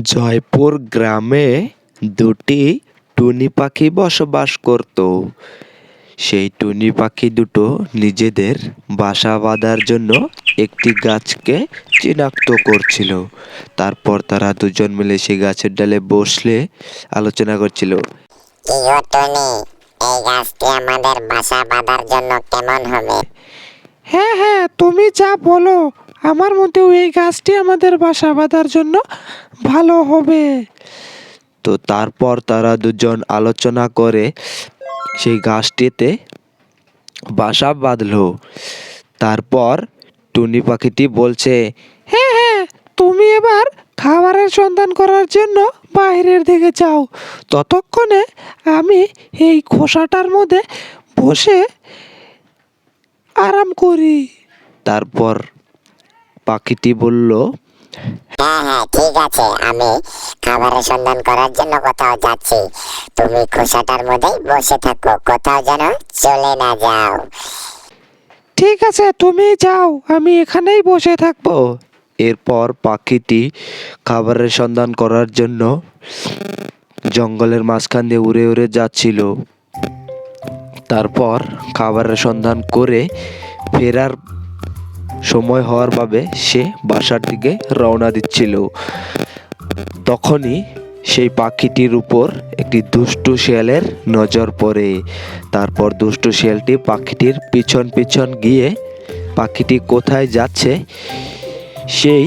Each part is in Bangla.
জয়পুর গ্রামে দুটি টুনি পাখি বসবাস করত। সেই টুনি পাখি দুটো নিজেদের বাসা বাঁধার জন্য একটি গাছকে চিনাক্ত করছিল। তারপর তারা দুজন মিলে সেই গাছের ডালে বসলে আলোচনা করছিল। কি গো টুনি, এই গাছটি আমাদের বাসা বাঁধার জন্য কেমন হবে? হ্যাঁ হ্যাঁ, তুমি যা বলো, আমার মতেও এই গাছটি আমাদের বাসা বাঁধার জন্য ভালো হবে। তো তারপর তারা দুজন আলোচনা করে সেই গাছটিতে বাসা বাঁধলো। তারপর টুনি পাখিটি বলছে, হ্যাঁ হ্যাঁ, তুমি এবার খাবারের সন্ধান করার জন্য বাইরের দিকে যাও। ততক্ষণে আমি এই খোসাটার মধ্যে বসে আরাম করি। তারপর পাখিটি বলল, হ্যাঁ হ্যাঁ, ঠিক আছে, আমি খাবারের সন্ধান করার জন্য কোথাও যাচ্ছি। তুমি খোসাটার মধ্যেই বসে থাকো, কোথাও যেন চলে না যাও। ঠিক আছে, তুমি যাও, আমি এখানেই বসে থাকবো। এরপর পাখিটি খাবারের সন্ধান করার জন্য জঙ্গলের মাঝখান দিয়ে উড়ে উড়ে যাচ্ছিল। তারপর খাবারের সন্ধান করে ফেরার সময় হওয়ার ভাবে সে বাসার দিকে রওনা দিচ্ছিল। তখনই সেই পাখিটির উপর একটি দুষ্টু শিয়ালের নজর পড়ে। তারপর দুষ্টু শিয়ালটি পাখিটির পিছন পিছন গিয়ে পাখিটি কোথায় যাচ্ছে সেই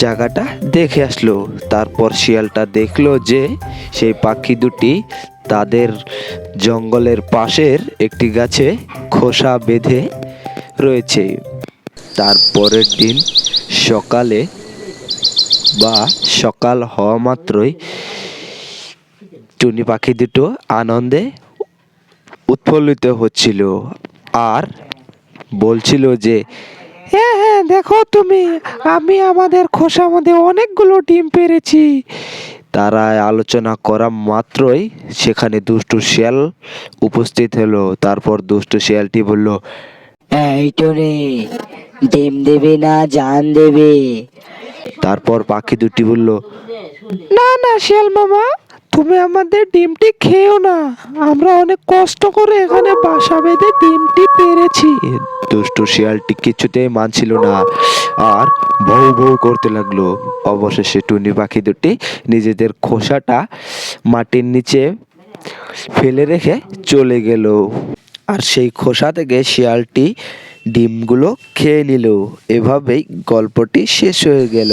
জায়গাটা দেখে আসলো। তারপর শিয়ালটা দেখলো যে সেই পাখি দুটি তাদের জঙ্গলের পাশের একটি গাছে খোসা বেঁধে রয়েছে। তারপরের দিন সকালে বা সকাল হওয়া মাত্রই টুনি পাখি দুটো আনন্দে উৎফুল্লিত হচ্ছিল আর বলছিল যে, হ্যাঁ হ্যাঁ, দেখো তুমি, আমি আমাদের খোসার মধ্যে অনেকগুলো ডিম পেড়েছি। তারা আলোচনা করা মাত্রই সেখানে দুষ্টু শিয়াল উপস্থিত হলো। তারপর দুষ্টু শিয়ালটি বলল, এই টুনি, ডিম দেবে না জান দেবে? তারপর পাখি দুটি বলল, না না শিয়াল মামা, তুমি আমাদের ডিমটি খেও না, আমরা অনেক কষ্ট করে এখানে বাসা বেঁধে ডিমটি পেড়েছি। দুষ্টু শিয়ালটি কিছুতেই মানছিল না আর ভৌ ভৌ করতে লাগলো। অবশেষে টুনি পাখি দুটি নিজেদের খোসাটা মাটির নিচে ফেলে রেখে চলে গেল। আর সেই খোসা থেকে শিয়ালটি ডিমগুলো খেয়ে নিল। এভাবেই গল্পটি শেষ হয়ে গেল।